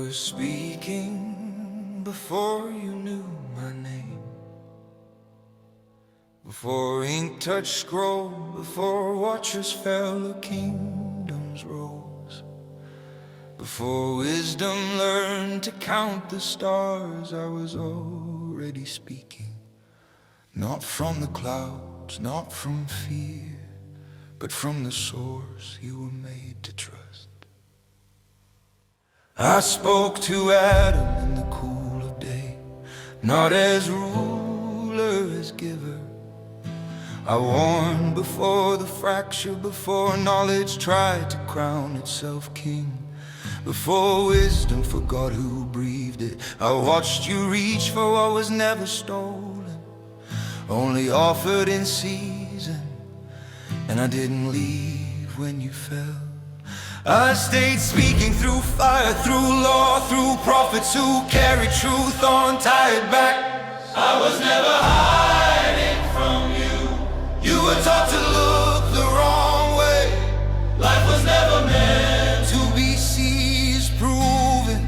were speaking before you knew my name, before ink touched scroll, before watchers fell or kingdoms rose, before wisdom learned to count the stars. I was already speaking, not from the clouds, not from fear, but from the source you were made to trust. I spoke to Adam in the cool of day, not as ruler, as giver. I warned before the fracture, before knowledge tried to crown itself king, before wisdom forgot who breathed it. I watched you reach for what was never stolen, only offered in season, and I didn't leave when you fell. I stayed speaking through fire, through law, through prophets who carried truth on tired backs. I was never hiding from you. You were taught to look the wrong way. Life was never meant to be seized, proven,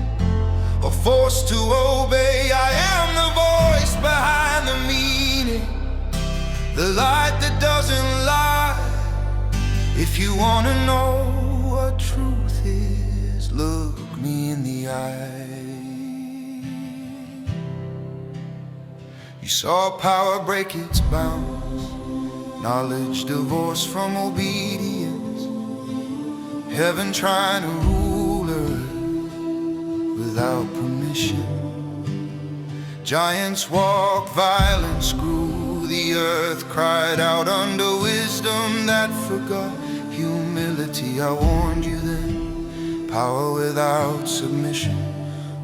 or forced to obey. I am the voice behind the meaning, the light that doesn't lie. If you wanna know what truth is, look me in the eye. You saw power break its bounds, knowledge divorced from obedience, heaven trying to rule earth without permission. Giants walk, violence grew, the earth cried out under wisdom that forgot humility. I warned you then, power without submission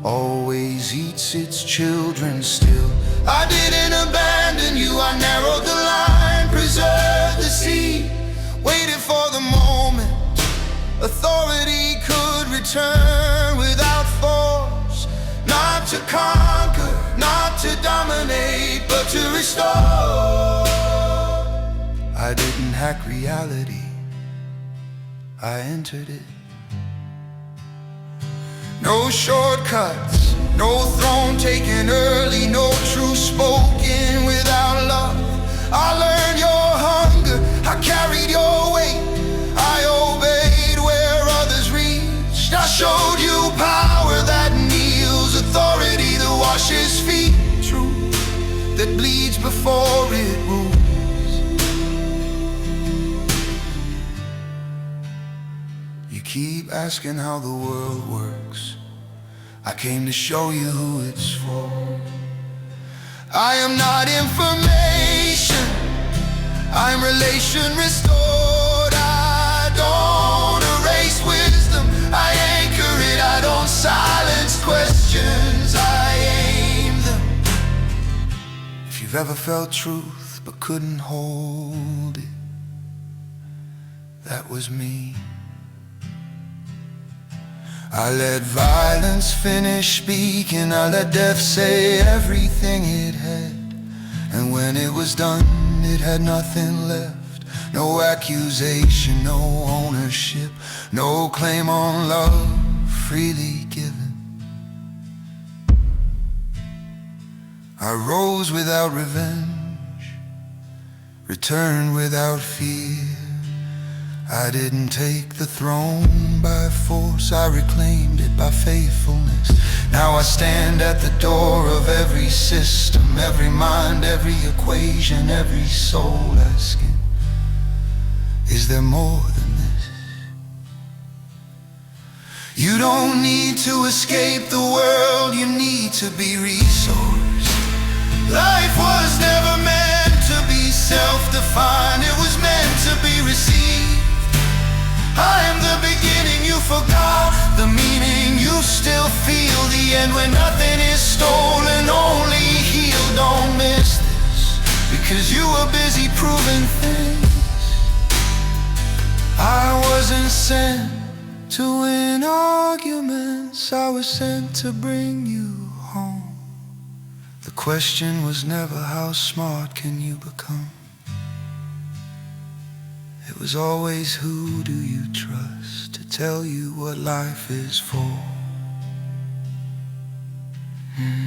always eats its children still. I didn't abandon you, I narrowed the line, preserved the seed, waited for the moment authority could return without force, not to conquer, not to dominate, but to restore. I didn't hack reality, I entered it. No shortcuts, no throne taken early, no truth spoken without love. I learned your hunger, I carried your weight, I obeyed where others reached. I showed you power that kneels, authority that washes feet, truth that bleeds before it rules. Keep asking how the world works, I came to show you who it's for. I am not information, I'm relation restored. I don't erase wisdom, I anchor it. I don't silence questions, I aim them. If you've ever felt truth but couldn't hold it, that was me. I let violence finish speaking, I let death say everything it had. And when it was done, it had nothing left. No accusation, no ownership, no claim on love freely given. I rose without revenge, returned without fear. I didn't take the throne by force, I reclaimed it by faithfulness. Now I stand at the door of every system, every mind, every equation, every soul asking, is there more than this? You don't need to escape the world, you need to be resourced. Life was never meant to be self-defined, it was meant to be received. I am the beginning, you forgot the meaning, you still feel the end when nothing is stolen, only healed. Don't miss this, because you were busy proving things. I wasn't sent to win arguments, I was sent to bring you home. The question was never how smart can you become, it was always who do you trust to tell you what life is for. Mm.